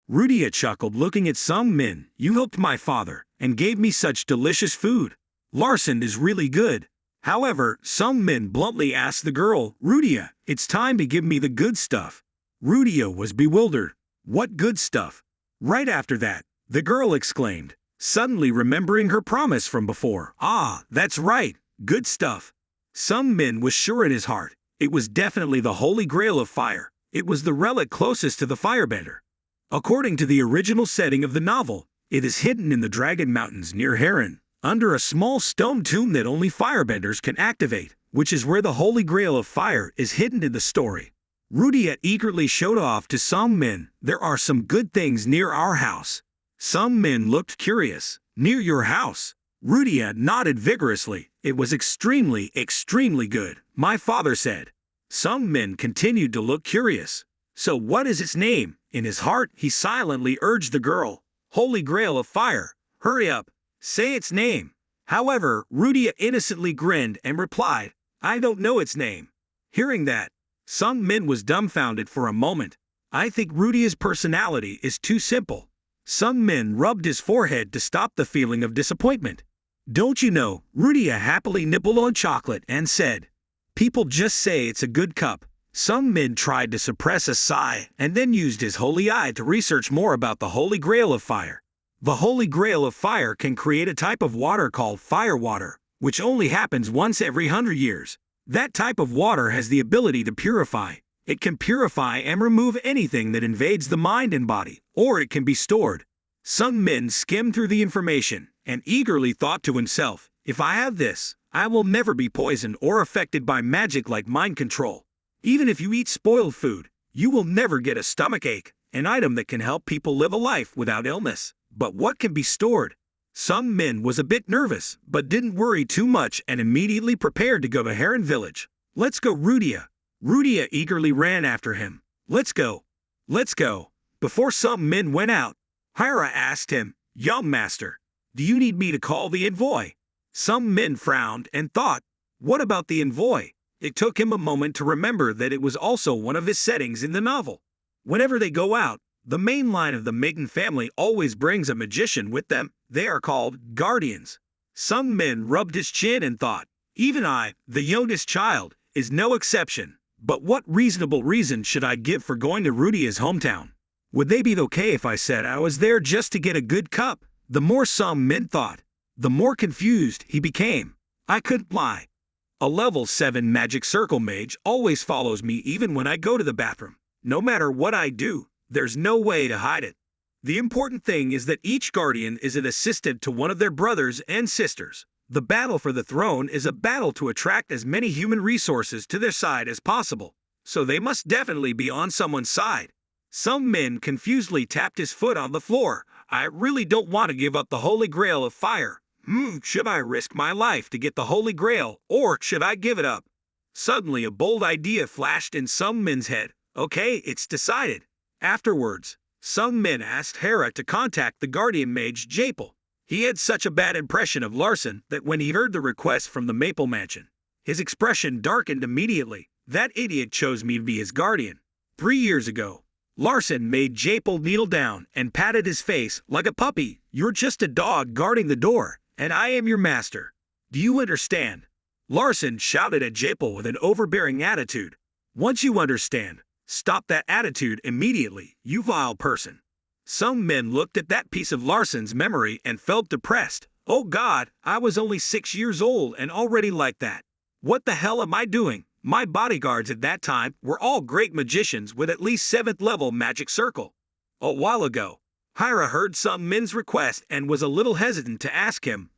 Rudia chuckled, looking at Sung Min. You helped my father, and gave me such delicious food. Larson is really good. However, Sung Min bluntly asked the girl, Rudia, it's time to give me the good stuff. Rudia was bewildered. What good stuff? Right after that, the girl exclaimed, suddenly remembering her promise from before. Ah, that's right, good stuff. Sung Min was sure in his heart. It was definitely the holy grail of fire. It was the relic closest to the firebender. According to the original setting of the novel, it is hidden in the Dragon Mountains near Heron, under a small stone tomb that only firebenders can activate, which is where the holy grail of fire is hidden in the story. Rudia eagerly showed off to Sung Min, there are some good things near our house. Sung Min looked curious. Near your house? Rudia nodded vigorously. It was extremely, extremely good, my father said. Sung Min continued to look curious. So what is its name? In his heart, he silently urged the girl. Holy Grail of Fire. Hurry up. Say its name. However, Rudia innocently grinned and replied, I don't know its name. Hearing that, Sung Min was dumbfounded for a moment. I think Rudia's personality is too simple. Sung Min rubbed his forehead to stop the feeling of disappointment. Don't you know, Rudia happily nibbled on chocolate and said, people just say it's a good cup. Sung Min tried to suppress a sigh and then used his holy eye to research more about the Holy Grail of Fire. The Holy Grail of Fire can create a type of water called fire water, which only happens once every 100 years. That type of water has the ability to purify. It can purify and remove anything that invades the mind and body, or it can be stored. Sung Min skimmed through the information and eagerly thought to himself, if I have this, I will never be poisoned or affected by magic like mind control. Even if you eat spoiled food, you will never get a stomachache, an item that can help people live a life without illness. But what can be stored? Sung Min was a bit nervous, but didn't worry too much and immediately prepared to go to Heron Village. Let's go, Rudia. Rudia eagerly ran after him. Let's go. Let's go. Before Sung Min went out, Hira asked him, Young master, do you need me to call the envoy? Sung Min frowned and thought, what about the envoy? It took him a moment to remember that it was also one of his settings in the novel. Whenever they go out, the main line of the Maiden family always brings a magician with them. They are called guardians. Sung Min rubbed his chin and thought, even I, the youngest child, is no exception. But what reasonable reason should I give for going to Rudia's hometown? Would they be okay if I said I was there just to get a good cup? The more Sung Min thought, the more confused he became. I couldn't lie. A level 7 magic circle mage always follows me even when I go to the bathroom. No matter what I do, there's no way to hide it. The important thing is that each guardian is an assistant to one of their brothers and sisters. The battle for the throne is a battle to attract as many human resources to their side as possible, so they must definitely be on someone's side. Sung Min confusedly tapped his foot on the floor. I really don't want to give up the Holy Grail of Fire. Should I risk my life to get the Holy Grail, or should I give it up? Suddenly a bold idea flashed in Sung Min's head. Okay, it's decided. Afterwards, Sung Min asked Hera to contact the guardian mage Japel. He had such a bad impression of Larson that when he heard the request from the Maple Mansion, his expression darkened immediately. That idiot chose me to be his guardian. 3 years ago, Larson made Japel kneel down and patted his face like a puppy. You're just a dog guarding the door, and I am your master. Do you understand? Larson shouted at Japel with an overbearing attitude. Once you understand, stop that attitude immediately, you vile person. Sung Min looked at that piece of Larson's memory and felt depressed. Oh God, I was only 6 years old and already like that. What the hell am I doing? My bodyguards at that time were all great magicians with at least 7th level magic circle. A while ago, Hira heard Sung Min's request and was a little hesitant to ask him,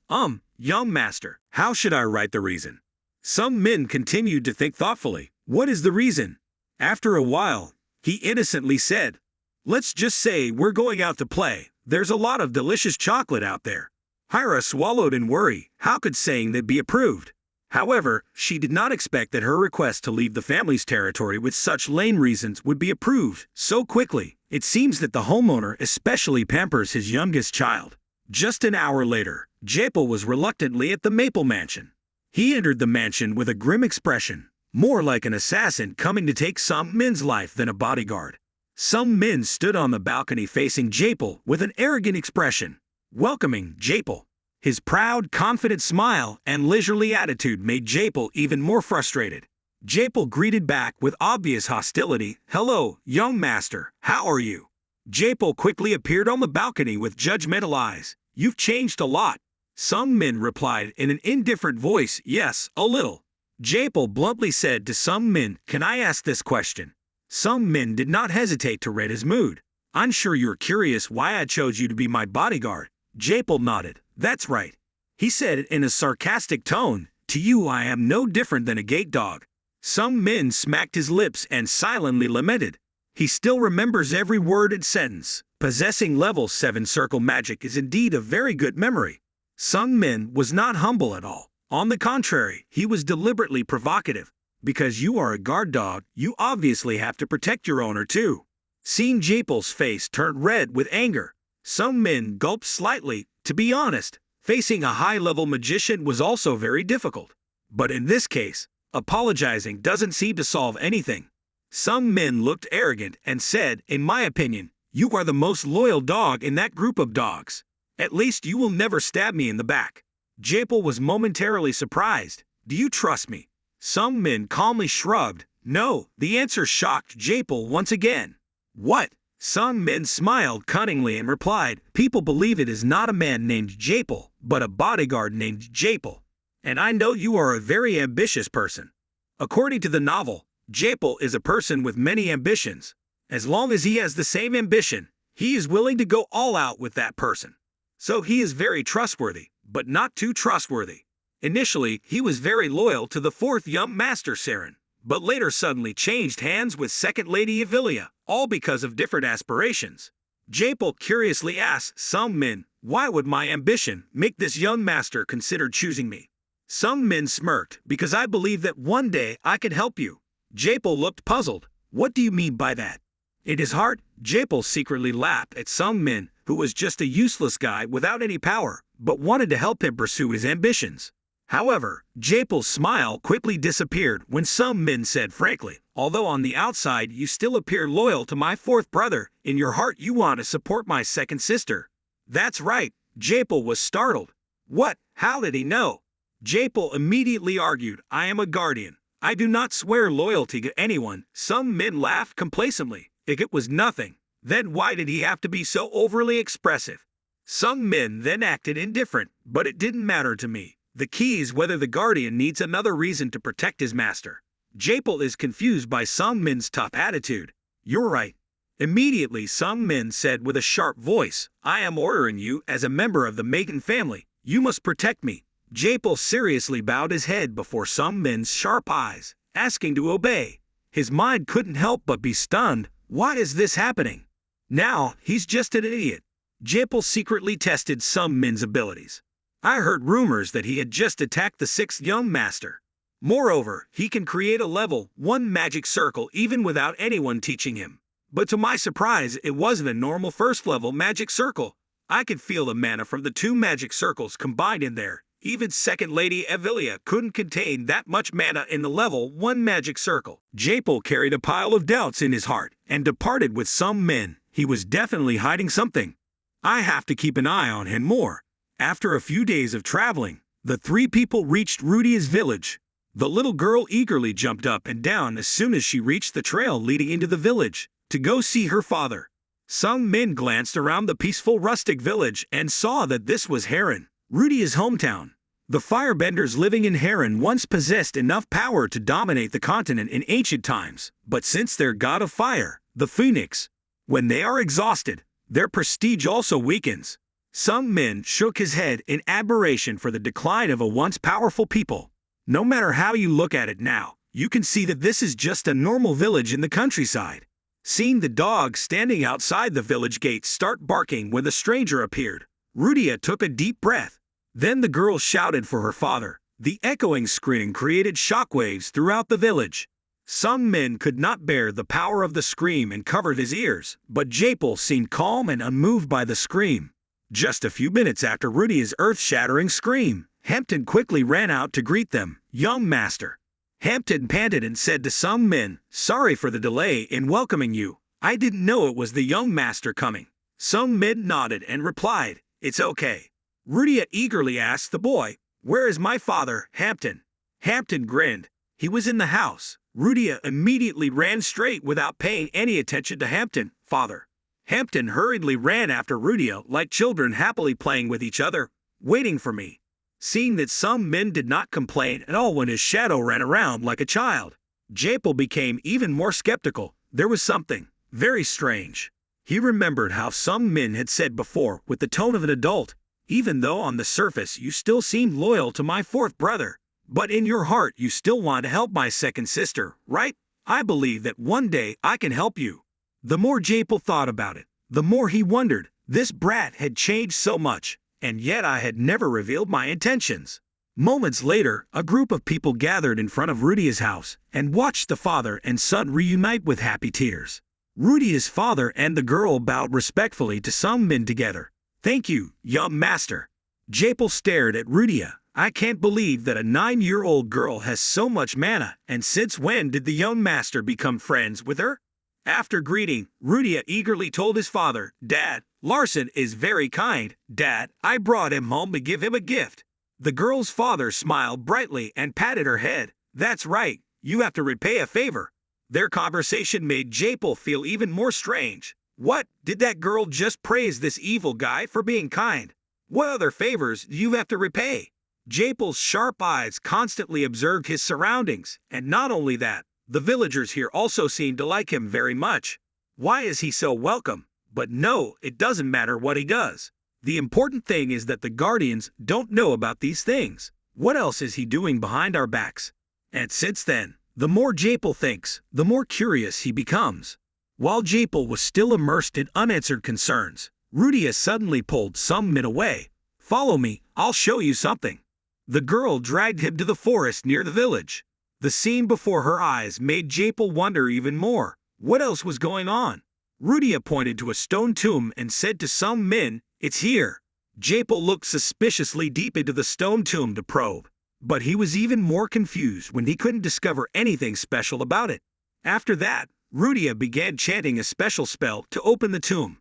young master, how should I write the reason? Sung Min continued to think thoughtfully. What is the reason? After a while, he innocently said, let's just say we're going out to play. There's a lot of delicious chocolate out there. Hira swallowed in worry. How could saying that be approved? However, she did not expect that her request to leave the family's territory with such lame reasons would be approved so quickly. It seems that the homeowner especially pampers his youngest child. Just an hour later, Japel was reluctantly at the Maple Mansion. He entered the mansion with a grim expression, more like an assassin coming to take Sung Min's life than a bodyguard. Some men stood on the balcony facing Japel with an arrogant expression, welcoming Japel. His proud, confident smile and leisurely attitude made Japel even more frustrated. Japel greeted back with obvious hostility, "Hello, young master, how are you?" Japel quickly appeared on the balcony with judgmental eyes. "You've changed a lot." Some men replied in an indifferent voice, "Yes, a little." Japel bluntly said to some men, "Can I ask this question?" Some men did not hesitate to read his mood. "I'm sure you're curious why I chose you to be my bodyguard." Japel nodded. "That's right." He said in a sarcastic tone, "To you I am no different than a gate dog." Some men smacked his lips and silently lamented. He still remembers every word and sentence. Possessing level 7 circle magic is indeed a very good memory. Some men was not humble at all. On the contrary, he was deliberately provocative. "Because you are a guard dog, you obviously have to protect your owner too." Seeing Japel's face turn red with anger, some men gulped slightly. To be honest, facing a high-level magician was also very difficult. But in this case, apologizing doesn't seem to solve anything. Some men looked arrogant and said, "In my opinion, you are the most loyal dog in that group of dogs. At least you will never stab me in the back." Japel was momentarily surprised. "Do you trust me?" Some men calmly shrugged. "No." The answer shocked Japel once again. "What?" Some men smiled cunningly and replied, "People believe it is not a man named Japel, but a bodyguard named Japel. And I know you are a very ambitious person." According to the novel, Japel is a person with many ambitions. As long as he has the same ambition, he is willing to go all out with that person. So he is very trustworthy, but not too trustworthy. Initially, he was very loyal to the fourth young master Scion, but later suddenly changed hands with second lady Evilia, all because of different aspirations. Japel curiously asked some men, "Why would my ambition make this young master consider choosing me?" Some men smirked, "Because I believe that one day I could help you." Japel looked puzzled. "What do you mean by that?" In his heart, Japel secretly laughed at some men who was just a useless guy without any power, but wanted to help him pursue his ambitions. However, Japel's smile quickly disappeared when some men said frankly, "Although on the outside you still appear loyal to my fourth brother, in your heart you want to support my second sister." "That's right." Japel was startled. "What? How did he know?" Japel immediately argued, "I am a guardian. I do not swear loyalty to anyone." Some men laughed complacently. If it was nothing, then why did he have to be so overly expressive? Some men then acted indifferent, "But it didn't matter to me. The key is whether the guardian needs another reason to protect his master." Japel is confused by some men's tough attitude. "You're right." Immediately some men said with a sharp voice, "I am ordering you as a member of the Mage family. You must protect me." Japel seriously bowed his head before some men's sharp eyes, asking to obey. His mind couldn't help but be stunned. Why is this happening? Now, he's just an idiot. Japel secretly tested some men's abilities. I heard rumors that he had just attacked the 6th young master. Moreover, he can create a level 1 magic circle even without anyone teaching him. But to my surprise, it wasn't a normal first level magic circle. I could feel the mana from the 2 magic circles combined in there. Even second lady Evilia couldn't contain that much mana in the level 1 magic circle. Japel carried a pile of doubts in his heart and departed with some men. He was definitely hiding something. I have to keep an eye on him more. After a few days of traveling, the 3 people reached Rudia's village. The little girl eagerly jumped up and down as soon as she reached the trail leading into the village, to go see her father. Some men glanced around the peaceful rustic village and saw that this was Heron, Rudia's hometown. The firebenders living in Heron once possessed enough power to dominate the continent in ancient times, but since their god of fire, the phoenix, when they are exhausted, their prestige also weakens. Some men shook his head in admiration for the decline of a once powerful people. No matter how you look at it now, you can see that this is just a normal village in the countryside. Seeing the dog standing outside the village gate start barking when the stranger appeared, Rudia took a deep breath. Then the girl shouted for her father. The echoing scream created shockwaves throughout the village. Some men could not bear the power of the scream and covered his ears, but Japel seemed calm and unmoved by the scream. Just a few minutes after Rudia's earth-shattering scream, Hampton quickly ran out to greet them. "Young master." Hampton panted and said to some men, "Sorry for the delay in welcoming you. I didn't know it was the young master coming. Sung Min nodded and replied, "It's okay." Rudia eagerly asked the boy, "Where is my father, Hampton?" Hampton grinned. He was in the house. Rudia immediately ran straight without paying any attention to Hampton, father. Hampton hurriedly ran after Rudia like children happily playing with each other, waiting for me. Seeing that Sung Min did not complain at all when his shadow ran around like a child, Japel became even more skeptical. There was something very strange. He remembered how Sung Min had said before with the tone of an adult, "Even though on the surface you still seem loyal to my fourth brother, but in your heart you still want to help my second sister, right? I believe that one day I can help you." The more Japel thought about it, the more he wondered. This brat had changed so much, and yet I had never revealed my intentions. Moments later, a group of people gathered in front of Rudia's house and watched the father and son reunite with happy tears. Rudia's father and the girl bowed respectfully to Sung Min together. "Thank you, young master." Japel stared at Rudia. "I can't believe that a 9-year-old girl has so much mana, and since when did the young master become friends with her?" After greeting, Rudia eagerly told his father, "Dad, Larson is very kind. Dad, I brought him home to give him a gift." The girl's father smiled brightly and patted her head. "That's right, you have to repay a favor." Their conversation made Japel feel even more strange. What, did that girl just praise this evil guy for being kind? What other favors do you have to repay? Japel's sharp eyes constantly observed his surroundings, and not only that, the villagers here also seemed to like him very much. Why is he so welcome? But no, it doesn't matter what he does. The important thing is that the Guardians don't know about these things. What else is he doing behind our backs? And since then, the more Japel thinks, the more curious he becomes. While Japel was still immersed in unanswered concerns, Rudia suddenly pulled Sung Min away. "Follow me, I'll show you something." The girl dragged him to the forest near the village. The scene before her eyes made Japel wonder even more. What else was going on? Rudia pointed to a stone tomb and said to Sung Min, "It's here." Japel looked suspiciously deep into the stone tomb to probe, but he was even more confused when he couldn't discover anything special about it. After that, Rudia began chanting a special spell to open the tomb.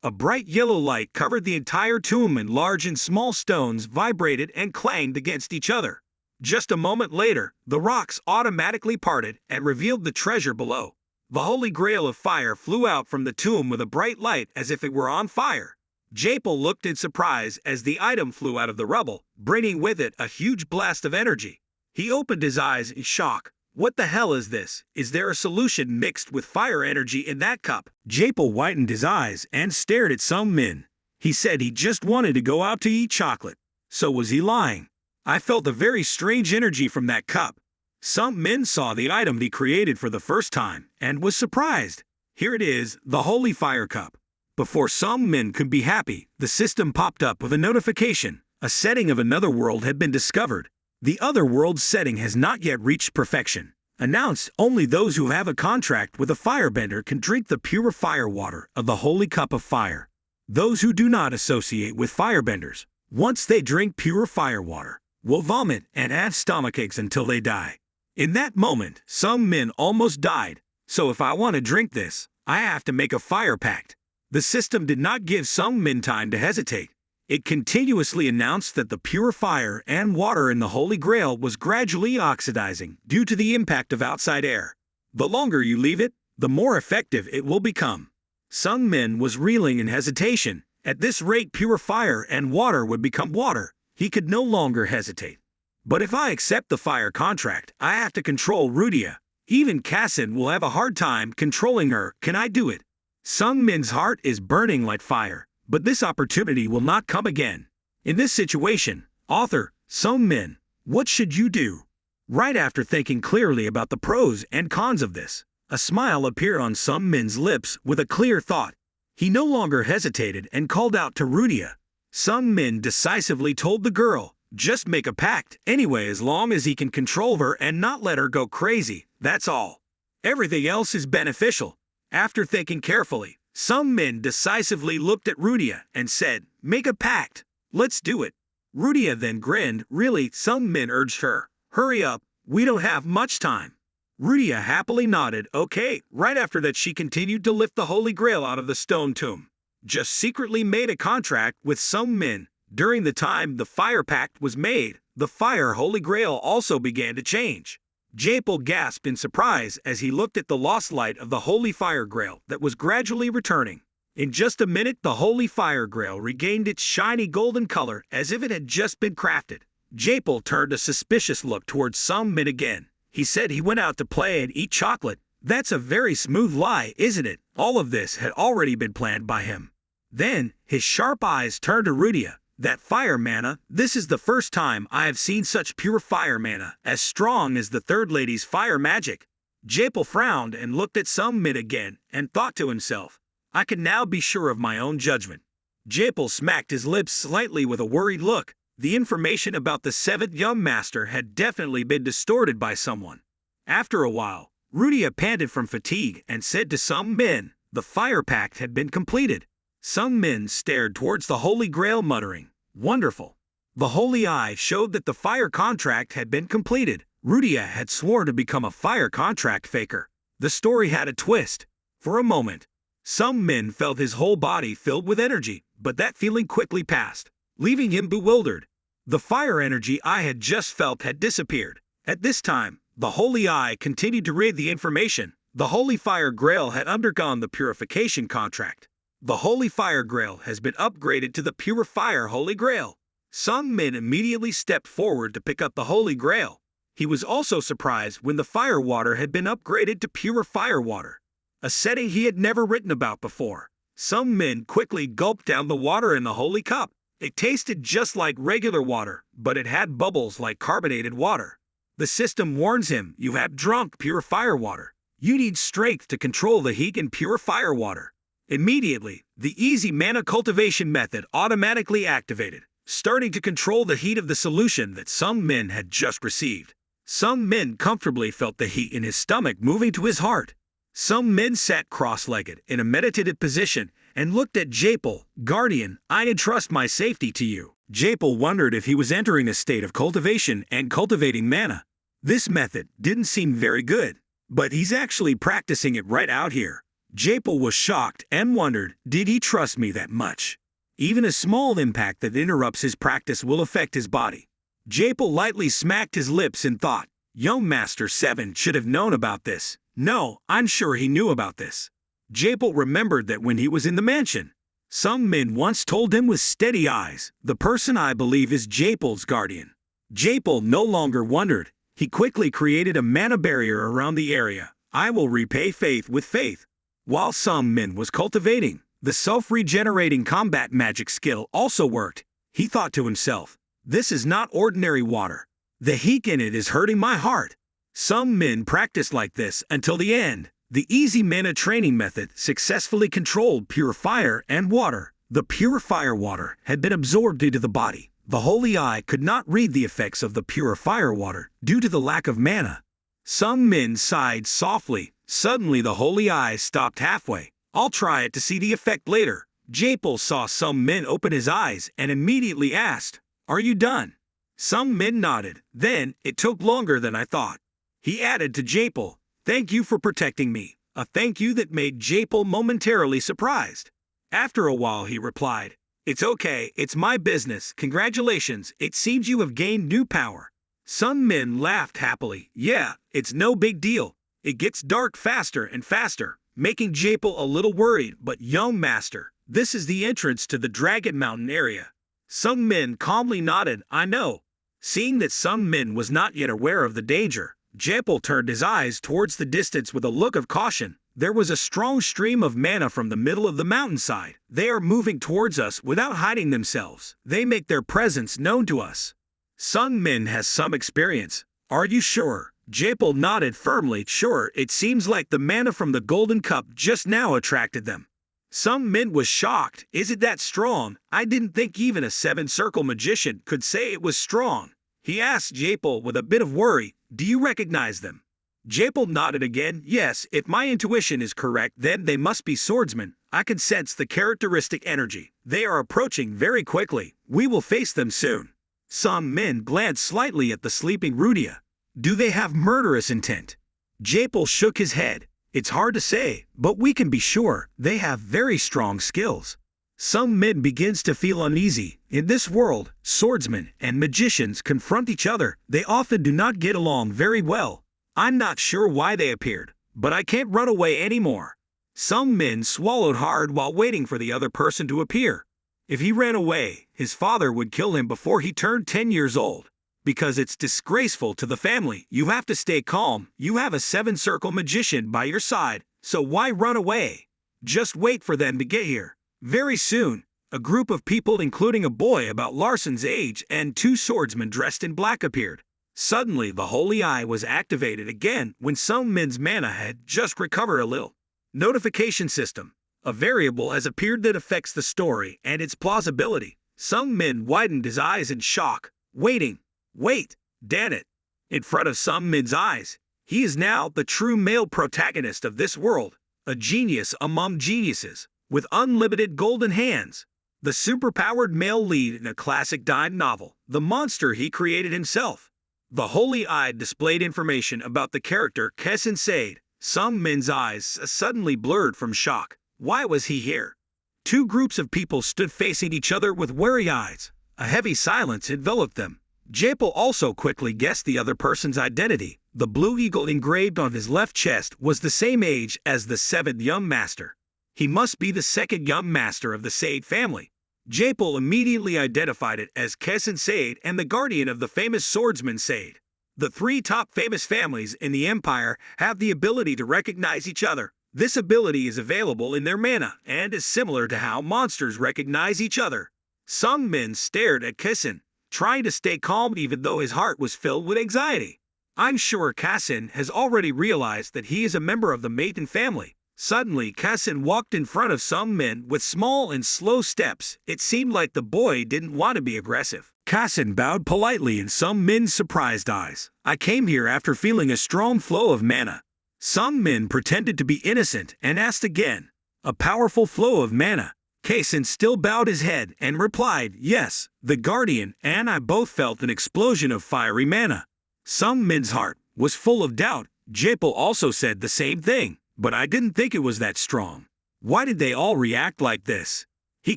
A bright yellow light covered the entire tomb, and large and small stones vibrated and clanged against each other. Just a moment later, the rocks automatically parted and revealed the treasure below. The holy grail of fire flew out from the tomb with a bright light as if it were on fire. Japel looked in surprise as the item flew out of the rubble, bringing with it a huge blast of energy. He opened his eyes in shock. What the hell is this? Is there a solution mixed with fire energy in that cup? Japel widened his eyes and stared at Sung Min. He said he just wanted to go out to eat chocolate. So was he lying? I felt a very strange energy from that cup. Sung Min saw the item he created for the first time and was surprised. Here it is, the holy fire cup. Before Sung Min could be happy, the system popped up with a notification. A setting of another world had been discovered. The other world's setting has not yet reached perfection. Announced, only those who have a contract with a firebender can drink the pure fire water of the holy cup of fire. Those who do not associate with firebenders, once they drink pure fire water, will vomit and have stomachaches until they die. In that moment, Sung Min almost died. So if I want to drink this, I have to make a fire pact. The system did not give Sung Min time to hesitate. It continuously announced that the pure fire and water in the Holy Grail was gradually oxidizing due to the impact of outside air. The longer you leave it, the more effective it will become. Sung Min was reeling in hesitation. At this rate, pure fire and water would become water. He could no longer hesitate. But if I accept the fire contract, I have to control Rudia. Even Cassin will have a hard time controlling her. Can I do it? Sung Min's heart is burning like fire. But this opportunity will not come again. In this situation, author, Sung Min, what should you do? Right after thinking clearly about the pros and cons of this, a smile appeared on Sung Min's lips with a clear thought. He no longer hesitated and called out to Rudia. Sung Min decisively told the girl, just make a pact anyway, as long as he can control her and not let her go crazy, that's all. Everything else is beneficial. After thinking carefully, Sung Min decisively looked at Rudia and said, make a pact. Let's do it. Rudia then grinned. Really, Sung Min urged her. Hurry up, we don't have much time. Rudia happily nodded, okay. Right after that she continued to lift the Holy Grail out of the stone tomb. Just secretly made a contract with some men. During the time the fire pact was made, the fire Holy Grail also began to change. Japel gasped in surprise as he looked at the lost light of the Holy Fire Grail that was gradually returning. In just a minute, the Holy Fire Grail regained its shiny golden color as if it had just been crafted. Japel turned a suspicious look towards some men again. He said he went out to play and eat chocolate. That's a very smooth lie, isn't it? All of this had already been planned by him. Then, his sharp eyes turned to Rudia. That fire mana, this is the first time I have seen such pure fire mana, as strong as the third lady's fire magic. Japel frowned and looked at some men again, and thought to himself, I can now be sure of my own judgment. Japel smacked his lips slightly with a worried look. The information about the seventh young master had definitely been distorted by someone. After a while, Rudia panted from fatigue and said to some men, the fire pact had been completed. Some men stared towards the Holy Grail muttering, wonderful. The Holy Eye showed that the fire contract had been completed. Rudia had sworn to become a fire contract faker. The story had a twist. For a moment, some men felt his whole body filled with energy, but that feeling quickly passed, leaving him bewildered. The fire energy I had just felt had disappeared. At this time, the Holy Eye continued to read the information. The Holy Fire Grail had undergone the purification contract. The Holy Fire Grail has been upgraded to the Pure Fire Holy Grail. Some men immediately stepped forward to pick up the Holy Grail. He was also surprised when the fire water had been upgraded to pure fire water, a setting he had never written about before. Some men quickly gulped down the water in the holy cup. It tasted just like regular water, but it had bubbles like carbonated water. The system warns him, you have drunk pure fire water. You need strength to control the heat in pure fire water. Immediately, the easy mana cultivation method automatically activated, starting to control the heat of the solution that some men had just received. Some men comfortably felt the heat in his stomach moving to his heart. Some men sat cross-legged in a meditative position and looked at Japel. Guardian, I entrust my safety to you. Japel wondered if he was entering a state of cultivation and cultivating mana. This method didn't seem very good, but he's actually practicing it right out here. Japel was shocked and wondered, did he trust me that much? Even a small impact that interrupts his practice will affect his body. Japel lightly smacked his lips and thought, young Master 7 should have known about this. No, I'm sure he knew about this. Japel remembered that when he was in the mansion, some men once told him with steady eyes, the person I believe is Japel's guardian. Japel no longer wondered. He quickly created a mana barrier around the area. I will repay faith with faith. While some men was cultivating, the self-regenerating combat magic skill also worked. He thought to himself, this is not ordinary water. The heat in it is hurting my heart. Some men practiced like this until the end. The easy mana training method successfully controlled pure fire and water. The pure fire water had been absorbed into the body. The Holy Eye could not read the effects of the pure fire water due to the lack of mana. Some men sighed softly. Suddenly the Holy Eye stopped halfway. I'll try it to see the effect later. Japel saw some men open his eyes and immediately asked, are you done? Some men nodded. Then, it took longer than I thought. He added to Japel, thank you for protecting me. A thank you that made Japel momentarily surprised. After a while he replied, it's okay, it's my business, congratulations, it seems you have gained new power. Some men laughed happily. Yeah, it's no big deal. It gets dark faster and faster, making Japel a little worried, but young master, this is the entrance to the Dragon Mountain area. Some men calmly nodded, I know. Seeing that some men was not yet aware of the danger, Japel turned his eyes towards the distance with a look of caution. There was a strong stream of mana from the middle of the mountainside. They are moving towards us without hiding themselves. They make their presence known to us. Some men has some experience. Are you sure? Japel nodded firmly. Sure, it seems like the mana from the golden cup just now attracted them. Some men was shocked. Is it that strong? I didn't think even a seven-circle magician could say it was strong. He asked Japel with a bit of worry, do you recognize them? Japel nodded again. Yes, if my intuition is correct, then they must be swordsmen. I can sense the characteristic energy. They are approaching very quickly. We will face them soon. Some men glanced slightly at the sleeping Rudia. Do they have murderous intent? Japel shook his head. It's hard to say, but we can be sure they have very strong skills. Some men begins to feel uneasy. In this world, swordsmen and magicians confront each other. They often do not get along very well. I'm not sure why they appeared, but I can't run away anymore. Some men swallowed hard while waiting for the other person to appear. If he ran away, his father would kill him before he turned 10 years old. Because it's disgraceful to the family, you have to stay calm. You have a seven-circle magician by your side, so why run away? Just wait for them to get here. Very soon, a group of people including a boy about Larson's age and two swordsmen dressed in black appeared. Suddenly, the holy eye was activated again when some men's mana had just recovered a little. Notification system. A variable has appeared that affects the story and its plausibility. Some men widened his eyes in shock, waiting. Wait, damn it. In front of some men's eyes, he is now the true male protagonist of this world, a genius among geniuses, with unlimited golden hands. The superpowered male lead in a classic dime novel, the monster he created himself. The holy eye displayed information about the character Kessen Sade. Some men's eyes suddenly blurred from shock. Why was he here? Two groups of people stood facing each other with wary eyes. A heavy silence enveloped them. Japel also quickly guessed the other person's identity. The blue eagle engraved on his left chest was the same age as the seventh young master. He must be the second young master of the Sade family. Japel immediately identified it as Kessen Sade and the guardian of the famous swordsman Sade. The three top famous families in the empire have the ability to recognize each other. This ability is available in their mana and is similar to how monsters recognize each other. Some men stared at Kessen, trying to stay calm even though his heart was filled with anxiety. I'm sure Kessen has already realized that he is a member of the Maiden family. Suddenly, Kessen walked in front of some men with small and slow steps. It seemed like the boy didn't want to be aggressive. Kessen bowed politely in some men's surprised eyes. I came here after feeling a strong flow of mana. Some men pretended to be innocent and asked again. A powerful flow of mana. Kessen still bowed his head and replied, yes, the guardian and I both felt an explosion of fiery mana. Some men's heart was full of doubt. Japel also said the same thing, but I didn't think it was that strong. Why did they all react like this? He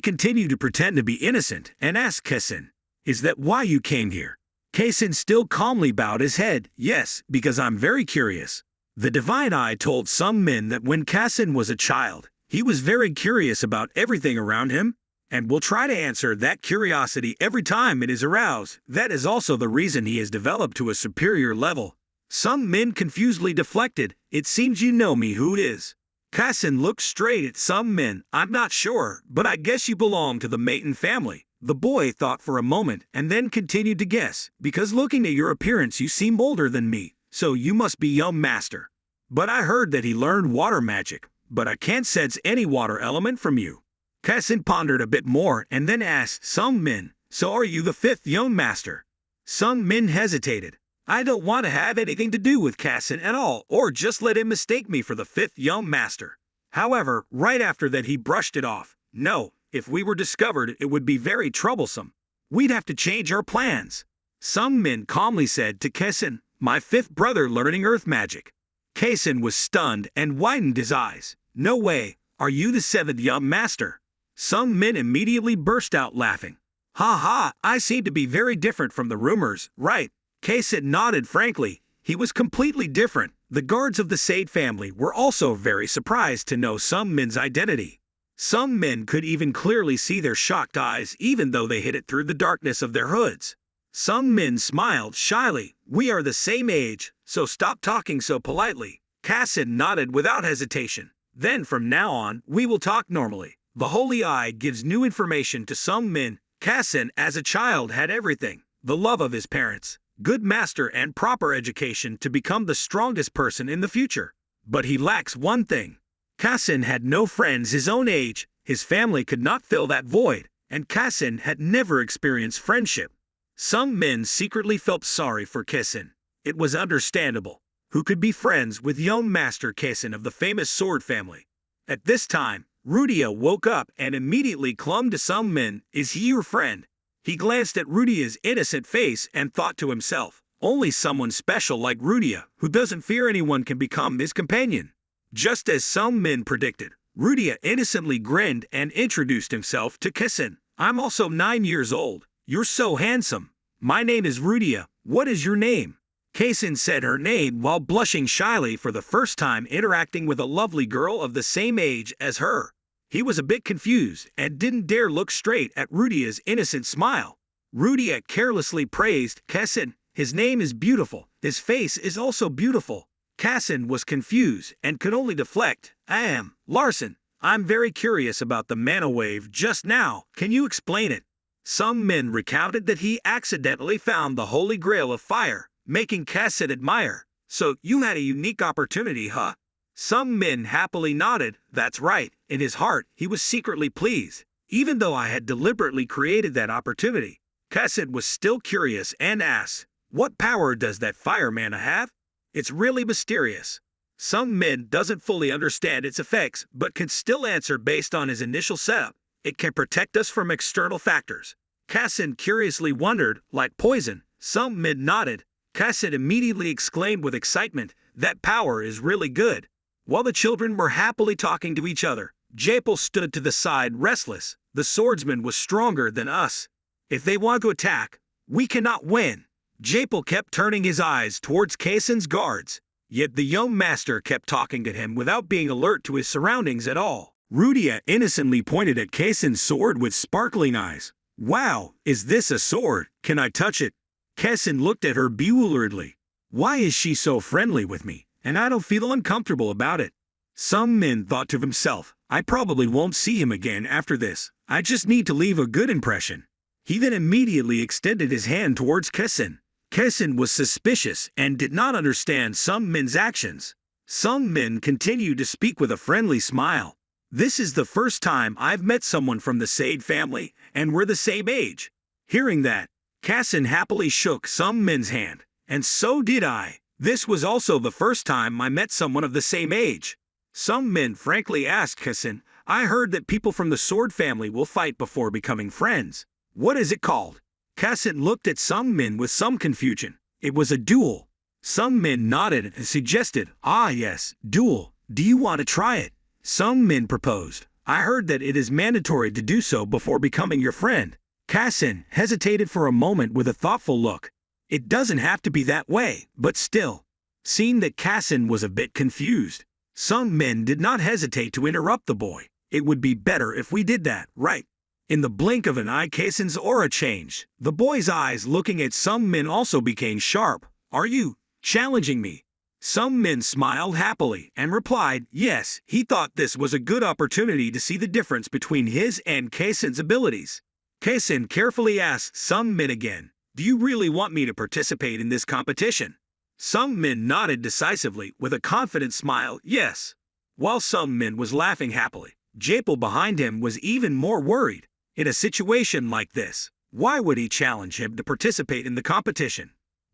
continued to pretend to be innocent and asked Kessen, is that why you came here? Kessen still calmly bowed his head, yes, because I'm very curious. The divine eye told some men that when Kessen was a child, he was very curious about everything around him, and will try to answer that curiosity every time it is aroused. That is also the reason he has developed to a superior level. Some men confusedly deflected, it seems you know me who it is. Kessen looked straight at some men, I'm not sure, but I guess you belong to the Maiden family. The boy thought for a moment and then continued to guess, because looking at your appearance you seem older than me, so you must be young master. But I heard that he learned water magic. But I can't sense any water element from you. Kessen pondered a bit more and then asked some men, so are you the fifth young master? Some men hesitated. I don't want to have anything to do with Kessen at all, or just let him mistake me for the fifth young master. However, right after that he brushed it off. No, if we were discovered it would be very troublesome. We'd have to change our plans. Some men calmly said to Kessen, my fifth brother learning earth magic. Kessen was stunned and widened his eyes. No way, are you the seventh young master? Some men immediately burst out laughing. Ha ha, I seem to be very different from the rumors, right? Kessen nodded frankly. He was completely different. The guards of the Sade family were also very surprised to know some men's identity. Some men could even clearly see their shocked eyes even though they hid it through the darkness of their hoods. Some men smiled shyly. We are the same age, so stop talking so politely. Kessen nodded without hesitation. Then from now on, we will talk normally. The holy eye gives new information to some men. Kessen as a child had everything. The love of his parents, good master and proper education to become the strongest person in the future. But he lacks one thing. Kessen had no friends his own age. His family could not fill that void. And Kessen had never experienced friendship. Some men secretly felt sorry for Kessen. It was understandable. Who could be friends with young Master Kessen of the famous sword family? At this time, Rudia woke up and immediately clung to some men. Is he your friend? He glanced at Rudia's innocent face and thought to himself, Only someone special like Rudia, who doesn't fear anyone, can become his companion. Just as some men predicted, Rudia innocently grinned and introduced himself to Kessen. I'm also 9 years old. You're so handsome. My name is Rudia. What is your name? Kessen said her name while blushing shyly for the first time interacting with a lovely girl of the same age as her. He was a bit confused and didn't dare look straight at Rudia's innocent smile. Rudia carelessly praised Kessen. His name is beautiful. His face is also beautiful. Kessen was confused and could only deflect. I am Larson. I'm very curious about the mana wave just now. Can you explain it? Some men recounted that he accidentally found the holy grail of fire, making Kessen admire. So you had a unique opportunity, huh? Some men happily nodded. That's right. In his heart, he was secretly pleased. Even though I had deliberately created that opportunity, Kessen was still curious and asked, what power does that fire mana have? It's really mysterious. Some men doesn't fully understand its effects, but can still answer based on his initial setup. It can protect us from external factors. Kessen curiously wondered, like poison. Some men nodded. Kessen immediately exclaimed with excitement, that power is really good. While the children were happily talking to each other, Japel stood to the side restless. The swordsman was stronger than us. If they want to attack, we cannot win. Japel kept turning his eyes towards Kessen's guards, yet the young master kept talking to him without being alert to his surroundings at all. Rudia innocently pointed at Kessen's sword with sparkling eyes. Wow, is this a sword? Can I touch it? Kessen looked at her bewilderedly. Why is she so friendly with me, and I don't feel uncomfortable about it? Some men thought to himself, I probably won't see him again after this. I just need to leave a good impression. He then immediately extended his hand towards Kessen. Kessen was suspicious and did not understand some men's actions. Some men continued to speak with a friendly smile. This is the first time I've met someone from the Sade family, and we're the same age. Hearing that, Kessen happily shook some men's hand, and so did I. This was also the first time I met someone of the same age. Some men frankly asked Kessen, I heard that people from the sword family will fight before becoming friends. What is it called? Kessen looked at some men with some confusion. It was a duel. Some men nodded and suggested, ah yes, duel. Do you want to try it? Some men proposed. I heard that it is mandatory to do so before becoming your friend. Kessen hesitated for a moment with a thoughtful look. It doesn't have to be that way, but still. Seeing that Kessen was a bit confused, some men did not hesitate to interrupt the boy. It would be better if we did that, right? In the blink of an eye, Kessen's aura changed. The boy's eyes looking at some men also became sharp. Are you challenging me? Some men smiled happily and replied, yes, he thought this was a good opportunity to see the difference between his and Kessen's abilities. Kessen carefully asked some men again, do you really want me to participate in this competition? Some men nodded decisively with a confident smile, yes. While some men was laughing happily, Japel behind him was even more worried. In a situation like this, why would he challenge him to participate in the competition?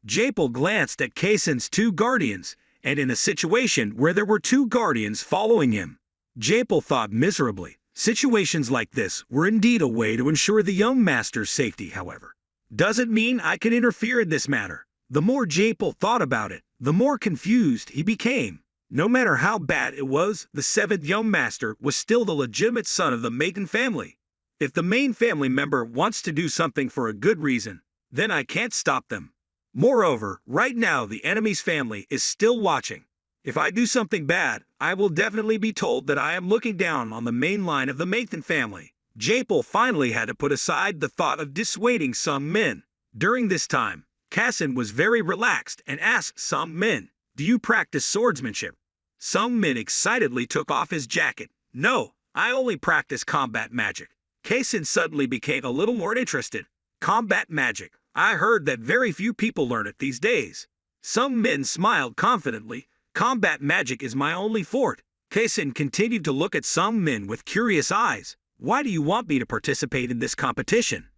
Japel glanced at Kessen's two guardians, and in a situation where there were two guardians following him, Japel thought miserably. Situations like this were indeed a way to ensure the young master's safety, however. Doesn't mean I can interfere in this matter. The more Japel thought about it, the more confused he became. No matter how bad it was, the seventh young master was still the legitimate son of the Maiden family. If the main family member wants to do something for a good reason, then I can't stop them. Moreover, right now the enemy's family is still watching. If I do something bad, I will definitely be told that I am looking down on the main line of the Maiden family. Japel finally had to put aside the thought of dissuading some men. During this time, Kessen was very relaxed and asked some men, do you practice swordsmanship? Some men excitedly took off his jacket. No, I only practice combat magic. Kessen suddenly became a little more interested. Combat magic. I heard that very few people learn it these days. Some men smiled confidently. Combat magic is my only fort. Kessen continued to look at some men with curious eyes. Why do you want me to participate in this competition?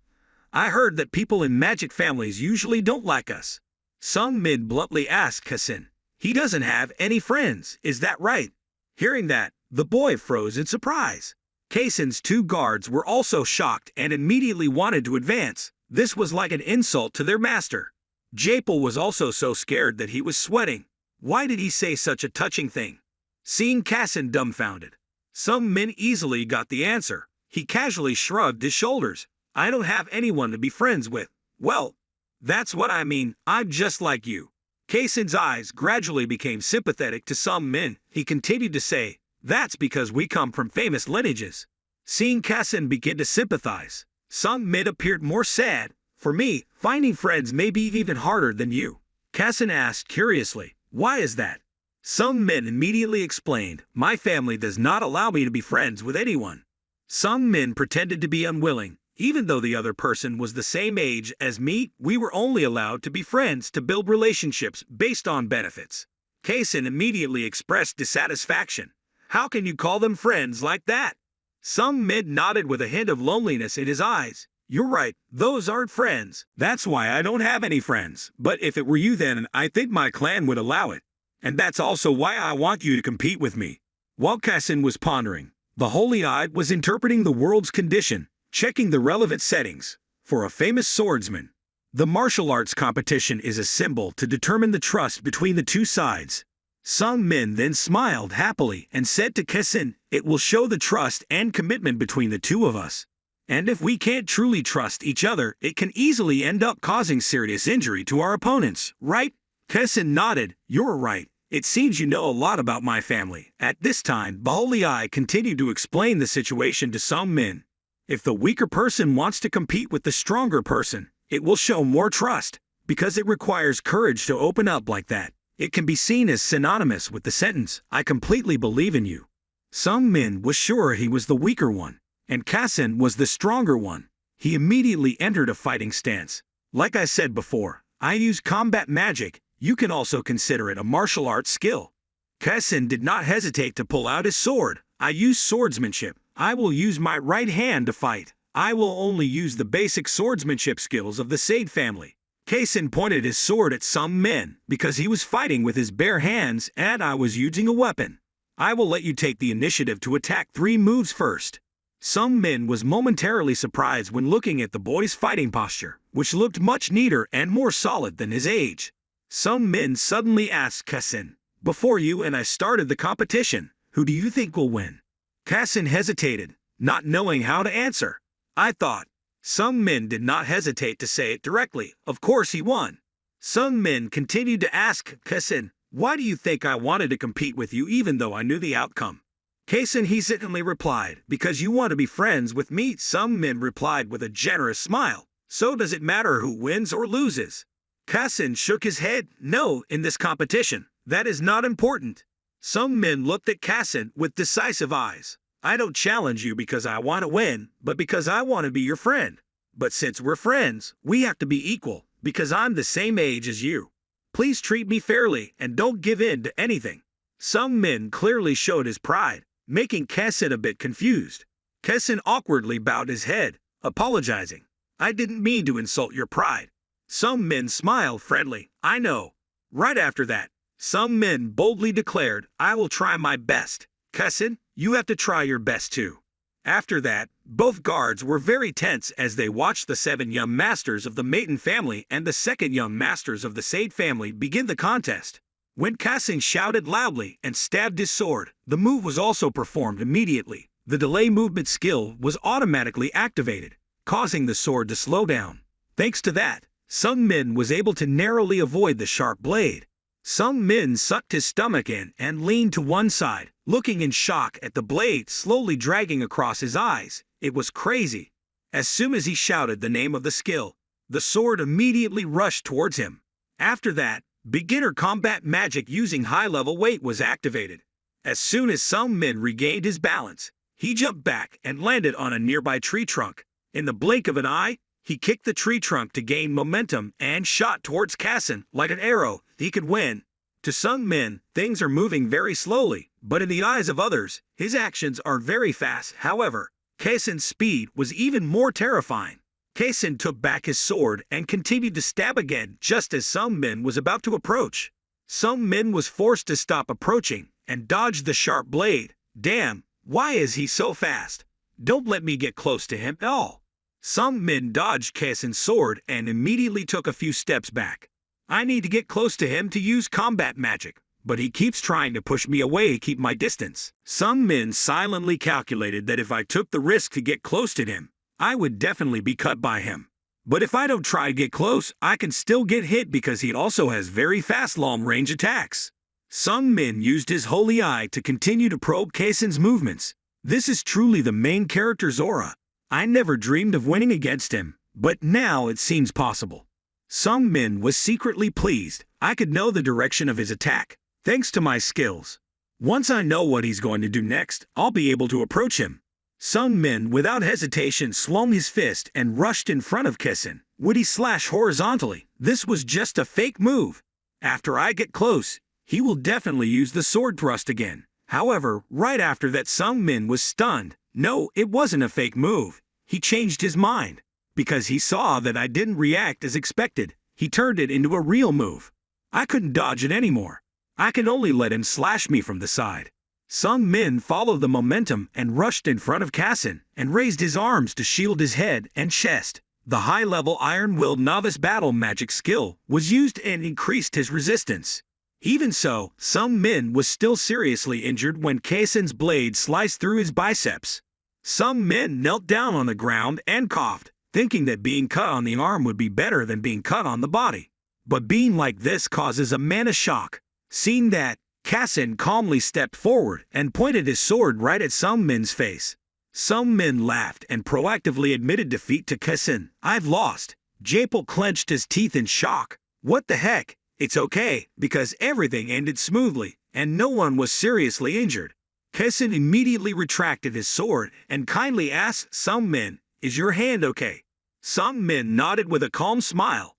I heard that people in magic families usually don't like us. Some men bluntly asked Kessen. He doesn't have any friends, is that right? Hearing that, the boy froze in surprise. Kessen's two guards were also shocked and immediately wanted to advance. This was like an insult to their master. Japel was also so scared that he was sweating. Why did he say such a touching thing? Seeing Kassin dumbfounded, Sung Min easily got the answer. He casually shrugged his shoulders. I don't have anyone to be friends with. Well, that's what I mean. I'm just like you. Kassin's eyes gradually became sympathetic to Sung Min. He continued to say, that's because we come from famous lineages. Seeing Kassin begin to sympathize, Sung Min appeared more sad. For me, finding friends may be even harder than you. Kassin asked curiously, why is that? Sung Min immediately explained, my family does not allow me to be friends with anyone. Sung Min pretended to be unwilling. Even though the other person was the same age as me, we were only allowed to be friends to build relationships based on benefits. Kassin immediately expressed dissatisfaction. How can you call them friends like that? Sung Min nodded with a hint of loneliness in his eyes. You're right, those aren't friends. That's why I don't have any friends. But if it were you then, I think my clan would allow it. And that's also why I want you to compete with me. While Kassin was pondering, the Holy-Eyed was interpreting the world's condition, checking the relevant settings. For a famous swordsman, the martial arts competition is a symbol to determine the trust between the two sides. Sung Min then smiled happily and said to Kassin, it will show the trust and commitment between the two of us. And if we can't truly trust each other, it can easily end up causing serious injury to our opponents, right? Kassin nodded. You're right. It seems you know a lot about my family. At this time, Holy-Eye continued to explain the situation to Sung Min. If the weaker person wants to compete with the stronger person, it will show more trust, because it requires courage to open up like that. It can be seen as synonymous with the sentence, I completely believe in you. Sung Min was sure he was the weaker one, and Kassin was the stronger one. He immediately entered a fighting stance. Like I said before, I use combat magic. You can also consider it a martial arts skill. Kassin did not hesitate to pull out his sword. I use swordsmanship. I will use my right hand to fight. I will only use the basic swordsmanship skills of the Sade family. Kassin pointed his sword at Sung Min because he was fighting with his bare hands and I was using a weapon. I will let you take the initiative to attack 3 moves first. Sung Min was momentarily surprised when looking at the boy's fighting posture, which looked much neater and more solid than his age. Sung Min suddenly asked Kassin, before you and I started the competition, who do you think will win? Kassin hesitated, not knowing how to answer. I thought. Sung Min did not hesitate to say it directly. Of course he won. Sung Min continued to ask Kassin, why do you think I wanted to compete with you even though I knew the outcome? Kassin hesitantly replied, because you want to be friends with me. Sung Min replied with a generous smile. So does it matter who wins or loses? Kassin shook his head. No, in this competition, that is not important. Sung Min looked at Kassin with decisive eyes. I don't challenge you because I want to win, but because I want to be your friend. But since we're friends, we have to be equal, because I'm the same age as you. Please treat me fairly and don't give in to anything. Sung Min clearly showed his pride, making Kassin a bit confused. Kassin awkwardly bowed his head, apologizing. I didn't mean to insult your pride. Sung Min smiled friendly. I know. Right after that, Sung Min boldly declared, I will try my best. Kassin, you have to try your best too. After that, both guards were very tense as they watched the 7 young masters of the Maiden family and the 2nd young masters of the Sade family begin the contest. When Kassin shouted loudly and stabbed his sword, the move was also performed immediately. The delay movement skill was automatically activated, causing the sword to slow down. Thanks to that, Sung Min was able to narrowly avoid the sharp blade. Sung Min sucked his stomach in and leaned to one side, looking in shock at the blade slowly dragging across his eyes. It was crazy. As soon as he shouted the name of the skill, the sword immediately rushed towards him. After that, beginner combat magic using high-level weight was activated. As soon as Sung Min regained his balance, he jumped back and landed on a nearby tree trunk. In the blink of an eye, he kicked the tree trunk to gain momentum and shot towards Kassin like an arrow. He could win. To Sung Min, things are moving very slowly, but in the eyes of others, his actions are very fast. However, Kassin's speed was even more terrifying. Kassin took back his sword and continued to stab again just as Sung Min was about to approach. Sung Min was forced to stop approaching and dodged the sharp blade. Damn, why is he so fast? Don't let me get close to him at all. Sung Min dodged Kassin's sword and immediately took a few steps back. I need to get close to him to use combat magic, but he keeps trying to push me away, keep my distance. Some men silently calculated that if I took the risk to get close to him, I would definitely be cut by him. But if I don't try to get close, I can still get hit because he also has very fast long-range attacks. Some men used his holy eye to continue to probe Keisen's movements. This is truly the main character's aura. I never dreamed of winning against him, but now it seems possible. Some men was secretly pleased. I could know the direction of his attack, thanks to my skills. Once I know what he's going to do next, I'll be able to approach him. Some men, without hesitation, swung his fist and rushed in front of Keisen. Would he slash horizontally? This was just a fake move. After I get close, he will definitely use the sword thrust again. However, right after that, Sung Min was stunned. No, it wasn't a fake move. He changed his mind. Because he saw that I didn't react as expected, he turned it into a real move. I couldn't dodge it anymore. I could only let him slash me from the side. Sung Min followed the momentum and rushed in front of Kassen and raised his arms to shield his head and chest. The high-level Iron-Willed Novice Battle Magic skill was used and increased his resistance. Even so, Sung Min was still seriously injured when Keisen's blade sliced through his biceps. Sung Min knelt down on the ground and coughed, thinking that being cut on the arm would be better than being cut on the body. But being like this causes a mana shock. Seeing that, Kassen calmly stepped forward and pointed his sword right at Sung Min's face. Sung Min laughed and proactively admitted defeat to Kassen. I've lost. Japel clenched his teeth in shock. What the heck? It's okay, because everything ended smoothly, and no one was seriously injured. Kassen immediately retracted his sword and kindly asked Sung Min, "Is your hand okay?" Sung Min nodded with a calm smile.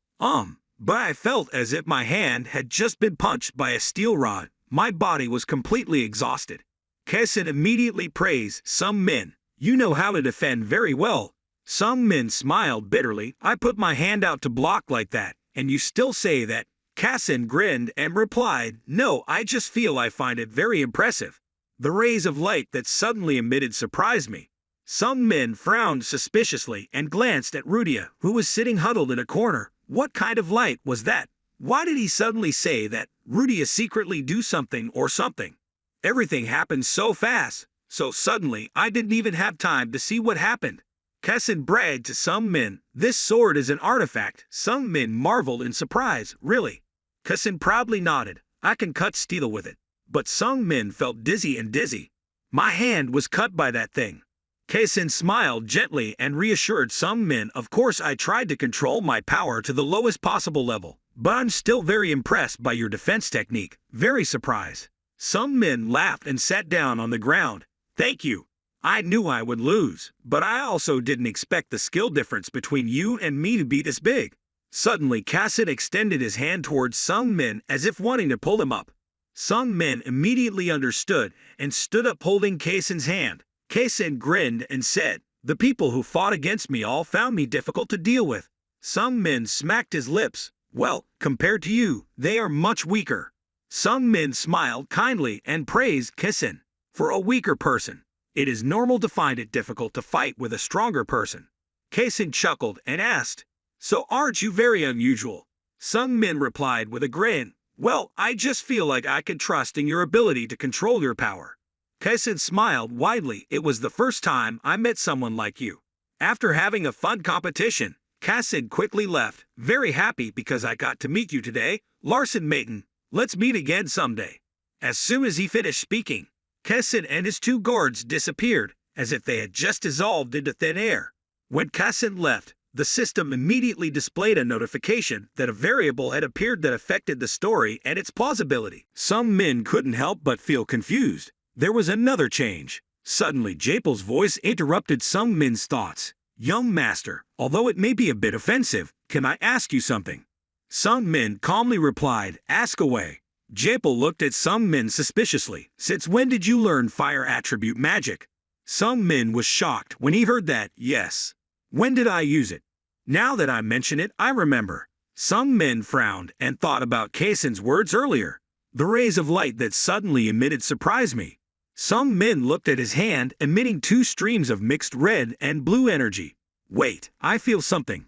But I felt as if my hand had just been punched by a steel rod. My body was completely exhausted. Kassen immediately praised Sung Min. You know how to defend very well. Sung Min smiled bitterly. I put my hand out to block like that, and you still say that? Kassen grinned and replied, No, I just feel I find it very impressive. The rays of light that suddenly emitted surprised me. Sung Min frowned suspiciously and glanced at Rudia, who was sitting huddled in a corner. What kind of light was that? Why did he suddenly say that Rudia secretly do something or something? Everything happened so fast, so suddenly I didn't even have time to see what happened. Kassen bragged to Sung Min, This sword is an artifact. Sung Min marveled in surprise. Really? Kassen proudly nodded. I can cut steel with it. But Sung Min felt dizzy. My hand was cut by that thing. Kassen smiled gently and reassured Sung Min, Of course I tried to control my power to the lowest possible level, but I'm still very impressed by your defense technique. Very surprised. Sung Min laughed and sat down on the ground. Thank you. I knew I would lose, but I also didn't expect the skill difference between you and me to be this big. Suddenly Kassen extended his hand towards Sung Min as if wanting to pull him up. Sung Min immediately understood and stood up holding Kassen's hand. Kassen grinned and said, The people who fought against me all found me difficult to deal with. Sung Min smacked his lips. Well, compared to you, they are much weaker. Sung Min smiled kindly and praised Kassen. For a weaker person, it is normal to find it difficult to fight with a stronger person. Kassen chuckled and asked, So aren't you very unusual? Sung Min replied with a grin. Well, I just feel like I can trust in your ability to control your power. Kassen smiled widely. It was the first time I met someone like you. After having a fun competition, Kassen quickly left, very happy because I got to meet you today. Larson Maiden, let's meet again someday. As soon as he finished speaking, Kassen and his two guards disappeared, as if they had just dissolved into thin air. When Kassen left, the system immediately displayed a notification that a variable had appeared that affected the story and its plausibility. Sung Min couldn't help but feel confused. There was another change. Suddenly, Japel's voice interrupted Sung Min's thoughts. Young master, although it may be a bit offensive, can I ask you something? Sung Min calmly replied, Ask away. Japel looked at Sung Min suspiciously. Since when did you learn fire attribute magic? Sung Min was shocked when he heard that. Yes. When did I use it? Now that I mention it, I remember. Sung Min frowned and thought about Kassen's words earlier. The rays of light that suddenly emitted surprised me. Sung Min looked at his hand, emitting two streams of mixed red and blue energy. Wait, I feel something.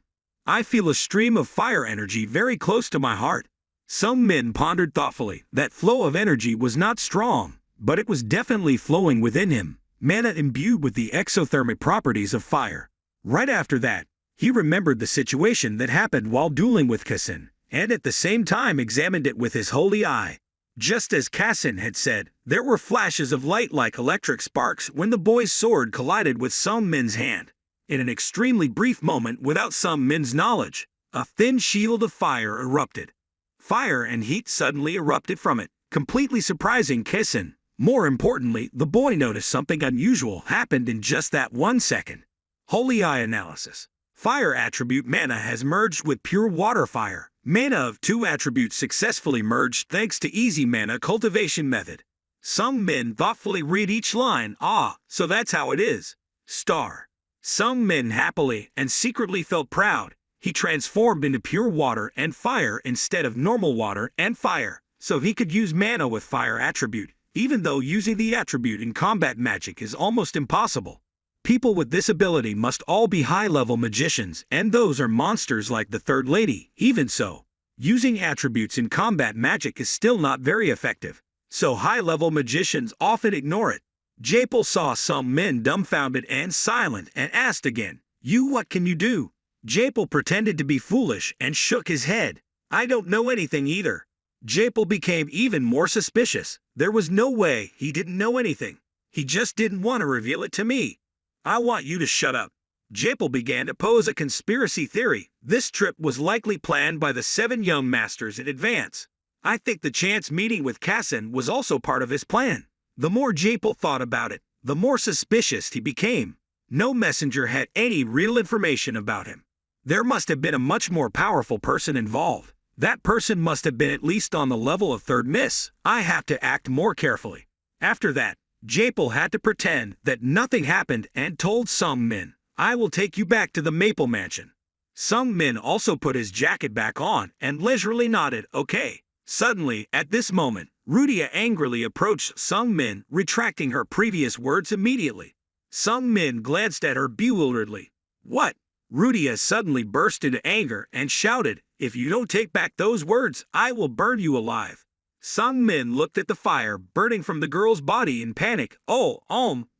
I feel a stream of fire energy very close to my heart. Some men pondered thoughtfully. That flow of energy was not strong, but it was definitely flowing within him, mana imbued with the exothermic properties of fire. Right after that, he remembered the situation that happened while dueling with Kassin, and at the same time examined it with his holy eye. Just as Kassin had said, there were flashes of light like electric sparks when the boy's sword collided with Sung Min's hand. In an extremely brief moment without Sung Min's knowledge, a thin shield of fire erupted. Fire and heat suddenly erupted from it, completely surprising Kassin. More importantly, the boy noticed something unusual happened in just that 1 second. Holy eye analysis. Fire attribute mana has merged with pure water fire. Mana of 2 attributes successfully merged thanks to easy mana cultivation method. Sung Min thoughtfully read each line. Ah, so that's how it is. Star. Sung Min happily and secretly felt proud. He transformed into pure water and fire instead of normal water and fire, so he could use mana with fire attribute, even though using the attribute in combat magic is almost impossible. People with this ability must all be high-level magicians, and those are monsters like the Third Lady. Even so, using attributes in combat magic is still not very effective, so high-level magicians often ignore it. Japel saw Sung Min dumbfounded and silent and asked again, what can you do? Japel pretended to be foolish and shook his head. I don't know anything either. Japel became even more suspicious. There was no way he didn't know anything. He just didn't want to reveal it to me. I want you to shut up. Japel began to pose a conspiracy theory. This trip was likely planned by the 7 young masters in advance. I think the chance meeting with Kassin was also part of his plan. The more Japel thought about it, the more suspicious he became. No messenger had any real information about him. There must have been a much more powerful person involved. That person must have been at least on the level of Third Miss. I have to act more carefully. After that, Japel had to pretend that nothing happened and told Sung Min, I will take you back to the Maple Mansion. Sung Min also put his jacket back on and leisurely nodded, okay. Suddenly, at this moment, Rudia angrily approached Sung Min, retracting her previous words immediately. Sung Min glanced at her bewilderedly. What? Rudia suddenly burst into anger and shouted, if you don't take back those words, I will burn you alive. Sung Min looked at the fire burning from the girl's body in panic.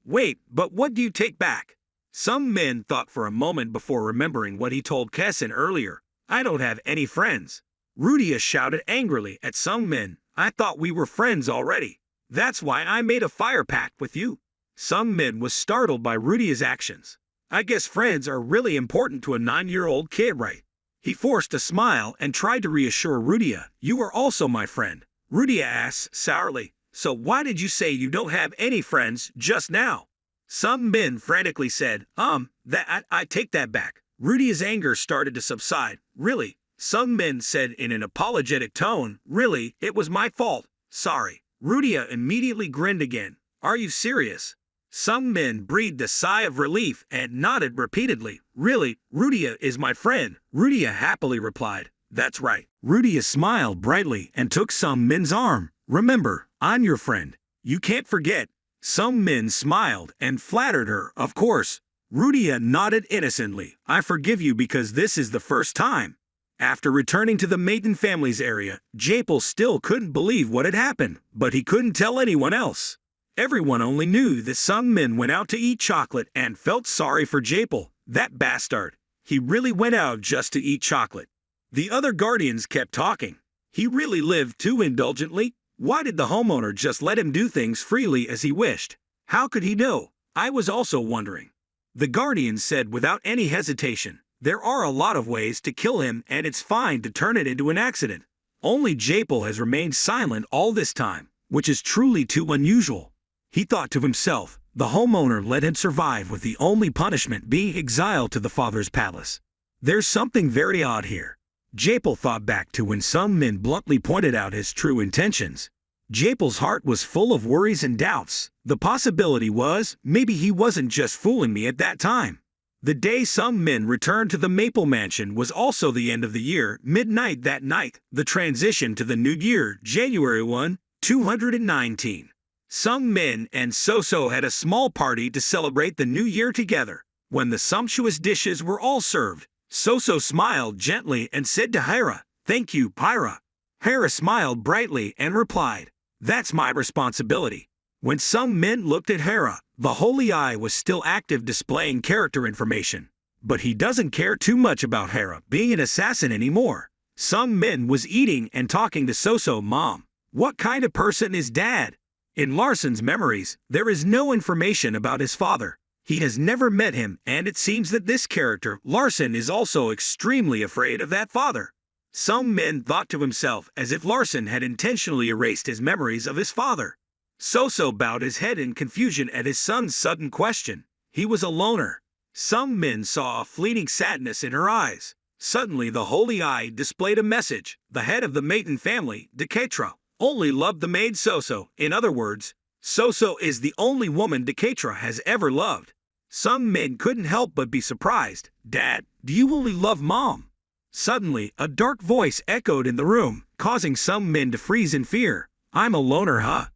Wait, but what do you take back? Sung Min thought for a moment before remembering what he told Kassin earlier. I don't have any friends. Rudia shouted angrily at Sung Min. I thought we were friends already. That's why I made a fire pact with you. Sung Min was startled by Rudia's actions. I guess friends are really important to a 9-year-old kid, right? He forced a smile and tried to reassure Rudia. You are also my friend. Rudia asked sourly, so why did you say you don't have any friends just now? Sung Min frantically said, I take that back. Rudia's anger started to subside. Really? Sung Min said in an apologetic tone, really, it was my fault. Sorry. Rudia immediately grinned again. Are you serious? Sung Min breathed a sigh of relief and nodded repeatedly. Really, Rudia is my friend. Rudia happily replied. That's right. Rudia smiled brightly and took Sung Min's arm. Remember, I'm your friend. You can't forget. Sung Min smiled and flattered her, of course. Rudia nodded innocently. I forgive you because this is the first time. After returning to the Maiden family's area, Japel still couldn't believe what had happened, but he couldn't tell anyone else. Everyone only knew that Sung Min went out to eat chocolate and felt sorry for Japel. That bastard. He really went out just to eat chocolate. The other guardians kept talking. He really lived too indulgently. Why did the homeowner just let him do things freely as he wished? How could he know? I was also wondering. The guardians said without any hesitation, there are a lot of ways to kill him and it's fine to turn it into an accident. Only Japel has remained silent all this time, which is truly too unusual. He thought to himself, the homeowner let him survive with the only punishment being exiled to the father's palace. There's something very odd here. Japel thought back to when Sung Min bluntly pointed out his true intentions. Japel's heart was full of worries and doubts. The possibility was, maybe he wasn't just fooling me at that time. The day Sung Min returned to the Maple Mansion was also the end of the year, midnight that night, the transition to the new year, January 1, 219. Sung Min and So had a small party to celebrate the new year together. When the sumptuous dishes were all served, Soso smiled gently and said to Hera, "Thank you, Pyra." Hera smiled brightly and replied, "That's my responsibility." When some men looked at Hera, the holy eye was still active displaying character information. But he doesn't care too much about Hera being an assassin anymore. Some men was eating and talking to Soso mom. What kind of person is dad? In Larson's memories, there is no information about his father. He has never met him, and it seems that this character, Larson, is also extremely afraid of that father. Some men thought to himself as if Larson had intentionally erased his memories of his father. Soso bowed his head in confusion at his son's sudden question. He was a loner. Some men saw a fleeting sadness in her eyes. Suddenly the holy eye displayed a message. The head of the Maiden family, Deketra, only loved the maid Soso. In other words, Soso is the only woman Deketra has ever loved. Some men couldn't help but be surprised. "Dad, do you only love mom?" Suddenly, a dark voice echoed in the room, causing some men to freeze in fear. "I'm a loner, huh?"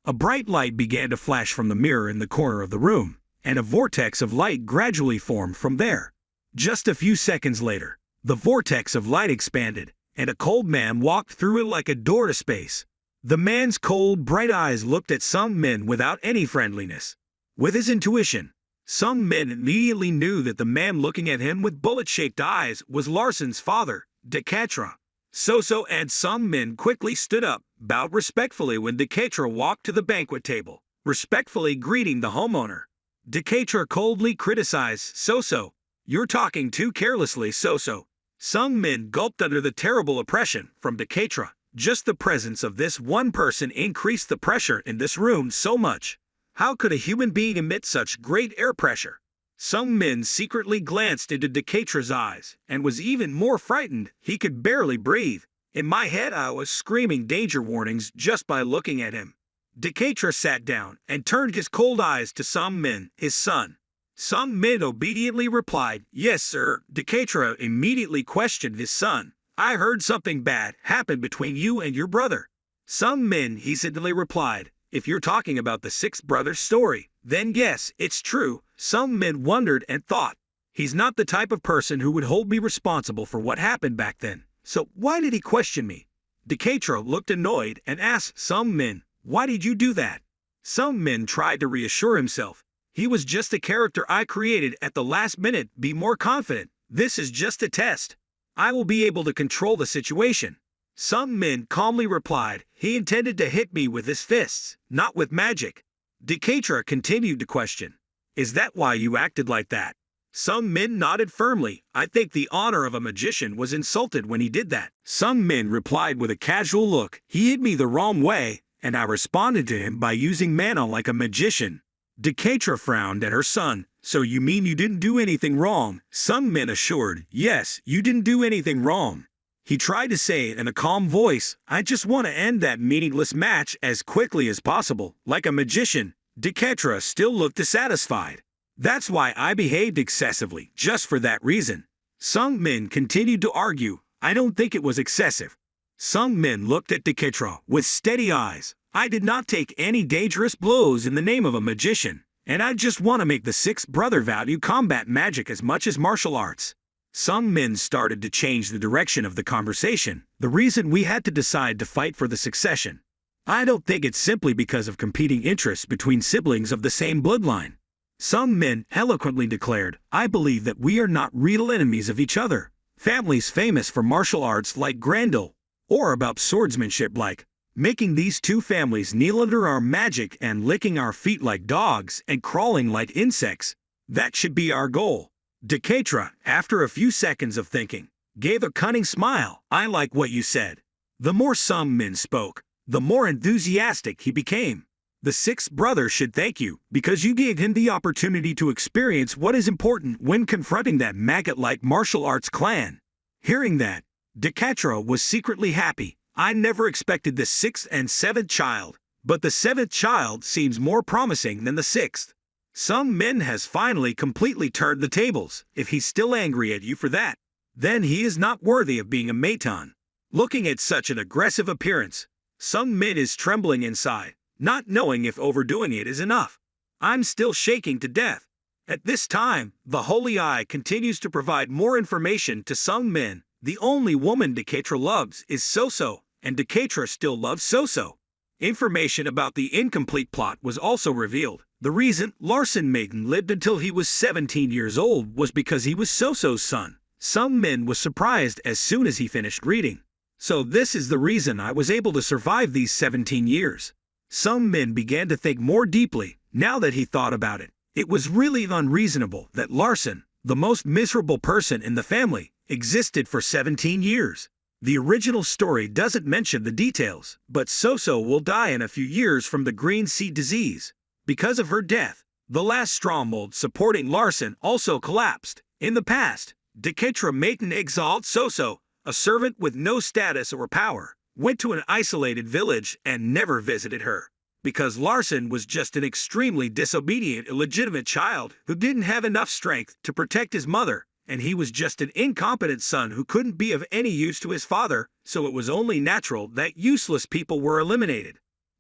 A bright light began to flash from the mirror in the corner of the room, and a vortex of light gradually formed from there. Just a few seconds later, the vortex of light expanded, and a cold man walked through it like a door to space. The man's cold, bright eyes looked at some men without any friendliness. With his intuition, some men immediately knew that the man looking at him with bullet-shaped eyes was Larson's father, Deketra. Soso and some men quickly stood up, bowed respectfully when Deketra walked to the banquet table, respectfully greeting the homeowner. Deketra coldly criticized Soso. "You're talking too carelessly, Soso." Some men gulped under the terrible oppression from Deketra. Just the presence of this one person increased the pressure in this room so much. How could a human being emit such great air pressure? Some men secretly glanced into Deketra's eyes and was even more frightened. He could barely breathe. In my head I was screaming danger warnings just by looking at him. Deketra sat down and turned his cold eyes to some men, his son. Some men obediently replied, "Yes, sir." Deketra immediately questioned his son. "I heard something bad happened between you and your brother." Some men hesitantly replied, "If you're talking about the sixth brother's story, then yes, it's true." Some men wondered and thought, "He's not the type of person who would hold me responsible for what happened back then. So why did he question me?" Deketra looked annoyed and asked some men, "Why did you do that?" Some men tried to reassure himself. "He was just a character I created at the last minute. Be more confident. This is just a test. I will be able to control the situation." Some men calmly replied, "He intended to hit me with his fists, not with magic." Deketra continued to question, "Is that why you acted like that?" Some men nodded firmly. "I think the honor of a magician was insulted when he did that." Some men replied with a casual look, "He hit me the wrong way, and I responded to him by using mana like a magician." Deketra frowned at her son. "So you mean you didn't do anything wrong?" Some men assured, "Yes, you didn't do anything wrong." He tried to say it in a calm voice, "I just want to end that meaningless match as quickly as possible, like a magician." Deketra still looked dissatisfied. "That's why I behaved excessively, just for that reason." Some men continued to argue, "I don't think it was excessive." Some men looked at Deketra with steady eyes. "I did not take any dangerous blows in the name of a magician, and I just want to make the sixth brother value combat magic as much as martial arts." Some men started to change the direction of the conversation. "The reason we had to decide to fight for the succession, I don't think it's simply because of competing interests between siblings of the same bloodline." Some men eloquently declared, "I believe that we are not real enemies of each other. Families famous for martial arts like Grendel, or about swordsmanship like making these two families kneel under our magic and licking our feet like dogs and crawling like insects. That should be our goal." Deketra, after a few seconds of thinking, gave a cunning smile. "I like what you said." The more some men spoke, the more enthusiastic he became. "The sixth brother should thank you, because you gave him the opportunity to experience what is important when confronting that maggot-like martial arts clan." Hearing that, Deketra was secretly happy. "I never expected the sixth and seventh child, but the seventh child seems more promising than the sixth. Some men has finally completely turned the tables. If he's still angry at you for that, then he is not worthy of being a Maton." Looking at such an aggressive appearance, some men is trembling inside, not knowing if overdoing it is enough. "I'm still shaking to death." At this time, the Holy Eye continues to provide more information to Sung Min. The only woman Deketra loves is So-So, and Deketra still loves So-So. Information about the incomplete plot was also revealed. The reason Larson Maiden lived until he was 17 years old was because he was So-So's son. Sung Min was surprised as soon as he finished reading. So this is the reason I was able to survive these 17 years. Sung Min began to think more deeply now that he thought about it. It was really unreasonable that Larson, the most miserable person in the family, existed for 17 years. The original story doesn't mention the details, but So-So will die in a few years from the green seed disease. Because of her death, the last stronghold supporting Larson also collapsed. In the past, Deketra Maiden exiled So-So, a servant with no status or power, went to an isolated village and never visited her. Because Larson was just an extremely disobedient, illegitimate child who didn't have enough strength to protect his mother, and he was just an incompetent son who couldn't be of any use to his father, so it was only natural that useless people were eliminated.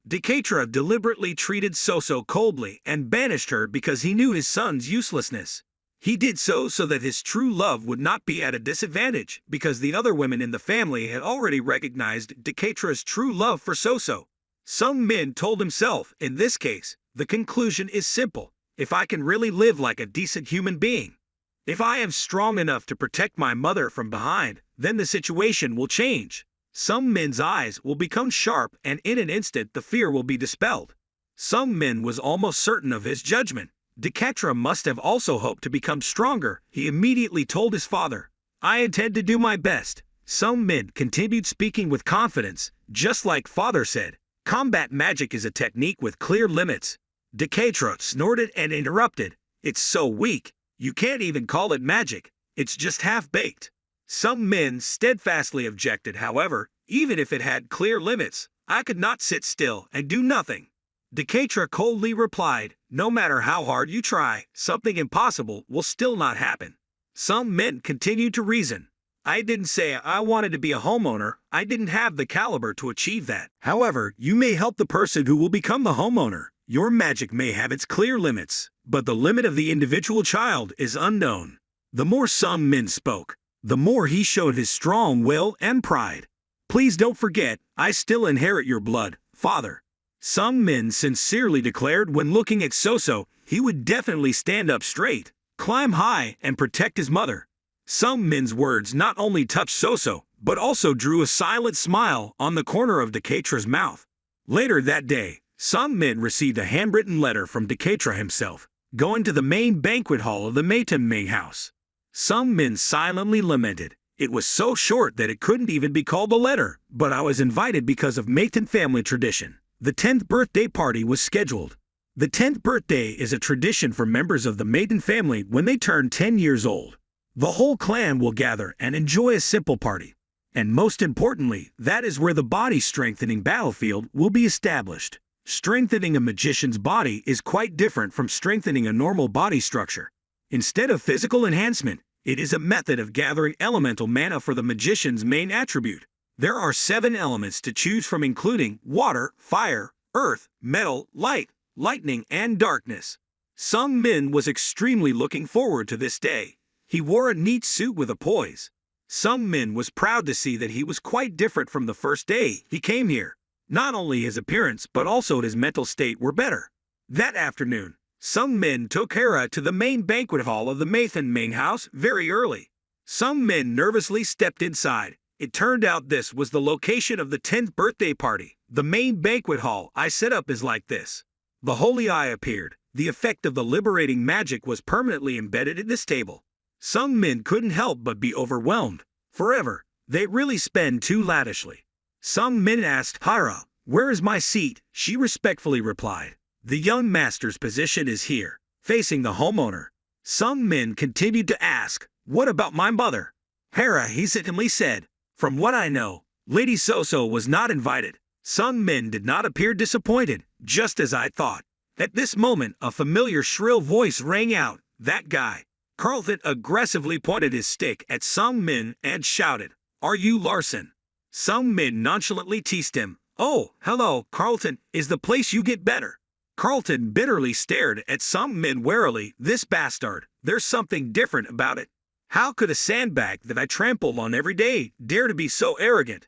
Deketra deliberately treated So-So coldly and banished her because he knew his son's uselessness. He did so that his true love would not be at a disadvantage, because the other women in the family had already recognized Deketra's true love for So-So. Sung Min told himself, in this case, the conclusion is simple. If I can really live like a decent human being, if I am strong enough to protect my mother from behind, then the situation will change. Sung Min's eyes will become sharp, and in an instant the fear will be dispelled. Sung Min was almost certain of his judgment. Deketra must have also hoped to become stronger. He immediately told his father, I intend to do my best. Sung Min continued speaking with confidence, just like father said. Combat magic is a technique with clear limits. Deketra snorted and interrupted. It's so weak, you can't even call it magic. It's just half-baked. Sung Min steadfastly objected, however, even if it had clear limits, I could not sit still and do nothing. Deketra coldly replied, no matter how hard you try, something impossible will still not happen. Sung Min continued to reason. I didn't say I wanted to be a homeowner. I didn't have the caliber to achieve that. However, you may help the person who will become the homeowner. Your magic may have its clear limits, but the limit of the individual child is unknown. The more Sung Min spoke, the more he showed his strong will and pride. Please don't forget, I still inherit your blood, father. Sung Min sincerely declared when looking at So-So, he would definitely stand up straight, climb high, and protect his mother. Sung Min's words not only touched So-So, but also drew a silent smile on the corner of Deketra's mouth. Later that day, Sung Min received a handwritten letter from Deketra himself, going to the main banquet hall of the Mating house. Sung Min silently lamented. It was so short that it couldn't even be called a letter, but I was invited because of Mating family tradition. The 10th birthday party was scheduled. The 10th birthday is a tradition for members of the Mating family when they turn 10 years old. The whole clan will gather and enjoy a simple party. And most importantly, that is where the body-strengthening battlefield will be established. Strengthening a magician's body is quite different from strengthening a normal body structure. Instead of physical enhancement, it is a method of gathering elemental mana for the magician's main attribute. There are 7 elements to choose from, including water, fire, earth, metal, light, lightning, and darkness. Sung Min was extremely looking forward to this day. He wore a neat suit with a poise. Sung Min was proud to see that he was quite different from the first day he came here. Not only his appearance but also his mental state were better. That afternoon, Sung Min took Hera to the main banquet hall of the Mating house very early. Sung Min nervously stepped inside. It turned out this was the location of the 10th birthday party. The main banquet hall I set up is like this. The Holy Eye appeared. The effect of the liberating magic was permanently embedded in this table. Sung Min couldn't help but be overwhelmed. Forever, they really spend too lavishly. Sung Min asked Hera, where is my seat? She respectfully replied, the young master's position is here, facing the homeowner. Sung Min continued to ask, what about my mother? Hera hesitantly said, from what I know, Lady So-So was not invited. Sung Min did not appear disappointed, just as I thought. At this moment, a familiar shrill voice rang out, that guy. Carlton aggressively pointed his stick at Sung Min and shouted, are you Larson? Sung Min nonchalantly teased him, oh, hello, Carlton, is the place you get better. Carlton bitterly stared at Min warily. This bastard, there's something different about it. How could a sandbag that I trampled on every day dare to be so arrogant?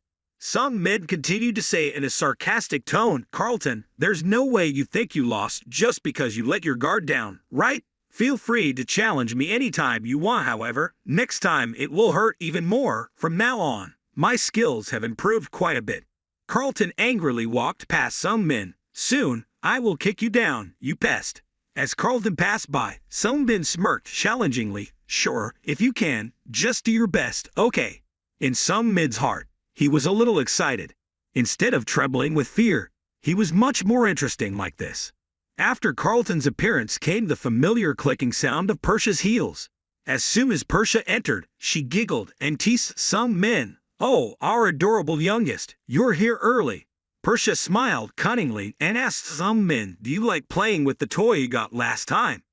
Min continued to say in a sarcastic tone, Carlton, there's no way you think you lost just because you let your guard down, right? Feel free to challenge me anytime you want, however. Next time it will hurt even more. From now on, my skills have improved quite a bit. Carlton angrily walked past Min. Soon, I will kick you down, you pest. As Carlton passed by, Min smirked challengingly. Sure, if you can, just do your best, okay. In Min's heart, he was a little excited. Instead of trembling with fear, he was much more interesting like this. After Carlton's appearance came the familiar clicking sound of Persia's heels. As soon as Persia entered, she giggled and teased Min. Oh, our adorable youngest, you're here early. Persia smiled cunningly and asked Min, do you like playing with the toy you got last time?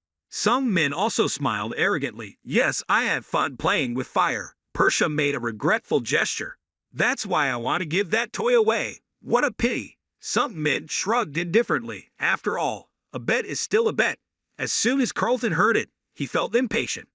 Min also smiled arrogantly. Yes, I have fun playing with fire. Persia made a regretful gesture. That's why I want to give that toy away. What a pity. Min shrugged indifferently. After all, a bet is still a bet. As soon as Carlton heard it, he felt impatient.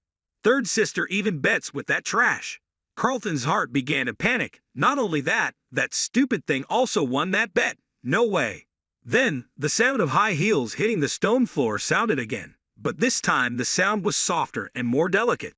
Third sister even bets with that trash. Carlton's heart began to panic. Not only that, that stupid thing also won that bet. No way. Then, the sound of high heels hitting the stone floor sounded again. But this time the sound was softer and more delicate.